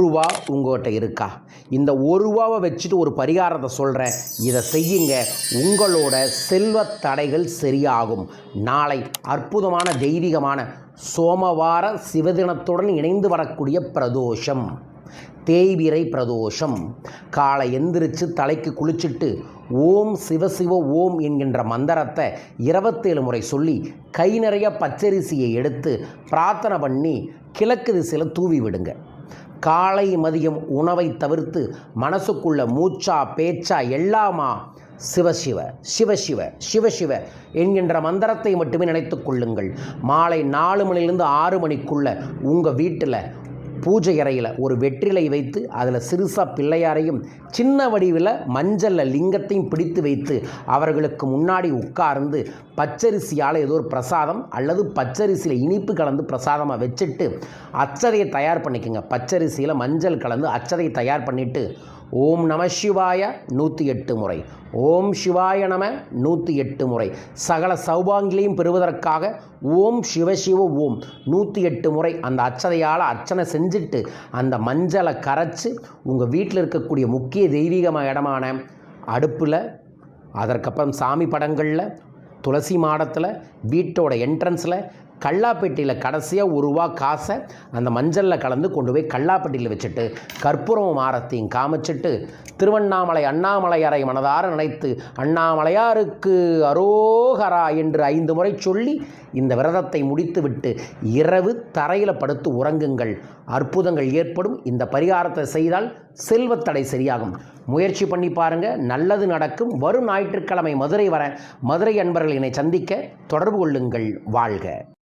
ரூபா உங்கள்கிட்ட இருக்கா? இந்த ஒரு ரூபாவை வச்சுட்டு ஒரு பரிகாரத்தை சொல்கிறேன், இதை செய்யுங்க. உங்களோட செல்வ தடைகள் சரியாகும். நாளை அற்புதமான தெய்வீகமான சோமவார சிவதினத்துடன் இணைந்து வரக்கூடிய பிரதோஷம், தேய்பிறை பிரதோஷம். காலை எந்திரிச்சு தலைக்கு குளிச்சுட்டு ஓம் சிவசிவ ஓம் என்கின்ற மந்திரத்தை 27 முறை சொல்லி கை நிறைய பச்சரிசியை எடுத்து பிரார்த்தனை பண்ணி கிழக்கு திசையில் தூவி விடுங்க. காலை மதியம் உணவை தவிர்த்து மனசுக்குள்ள மூச்சா பேச்சா எல்லாமா சிவசிவ சிவசிவ சிவசிவ என்கின்ற மந்திரத்தை மட்டுமே நினைத்து கொள்ளுங்கள். மாலை 4 மணிலிருந்து 6 மணிக்குள்ள உங்கள் வீட்டில் பூஜை அறையில் ஒரு வெற்றிலை வைத்து அதில் சிறுசா பிள்ளையாரையும் சின்ன வடிவில் மஞ்சளில் லிங்கத்தையும் பிடித்து வைத்து அவர்களுக்கு முன்னாடி உட்கார்ந்து பச்சரிசியால் ஏதோ ஒரு பிரசாதம் அல்லது பச்சரிசியில் இனிப்பு கலந்து பிரசாதமாக வச்சுட்டு அச்சதையை தயார் பண்ணிக்கோங்க. பச்சரிசியில் மஞ்சள் கலந்து அச்சதையை தயார் பண்ணிவிட்டு ஓம் நம சிவாய 108 முறை, ஓம் சிவாய நம 108 முறை, சகல சௌபாங்கிலையும் பெறுவதற்காக ஓம் சிவசிவ ஓம் 108 முறை அந்த அச்சதையால் அர்ச்சனை செஞ்சுட்டு அந்த மஞ்சளை கரைச்சி உங்கள் வீட்டில் இருக்கக்கூடிய முக்கிய தெய்வீகமான இடமான அடுப்பில், அதற்கப்புறம் சாமி படங்களில், துளசி மாடத்தில், வீட்டோட என்ட்ரன்ஸில், கல்லாப்பெட்டியில் கடைசியாக ஒரு ரூபா காசை அந்த மஞ்சளில் கலந்து கொண்டு போய் கல்லாப்பெட்டியில் வச்சுட்டு கற்பூரம் ஆரத்தையும் காமிச்சிட்டு திருவண்ணாமலை அண்ணாமலையாரை மனதார நினைத்து அண்ணாமலையாருக்கு அரோகரா என்று 5 முறை சொல்லி இந்த விரதத்தை முடித்துவிட்டு இரவு தரையில் படுத்து உறங்குங்கள். அற்புதங்கள் ஏற்படும். இந்த பரிகாரத்தை செய்தால் செல்வத்தடை சரியாகும். முயற்சி பண்ணி பாருங்கள், நல்லது நடக்கும். வரும் ஞாயிற்றுக்கிழமை மதுரை வர மதுரை அன்பர்கள் என்னை சந்திக்க தொடர்பு கொள்ளுங்கள். வாழ்க.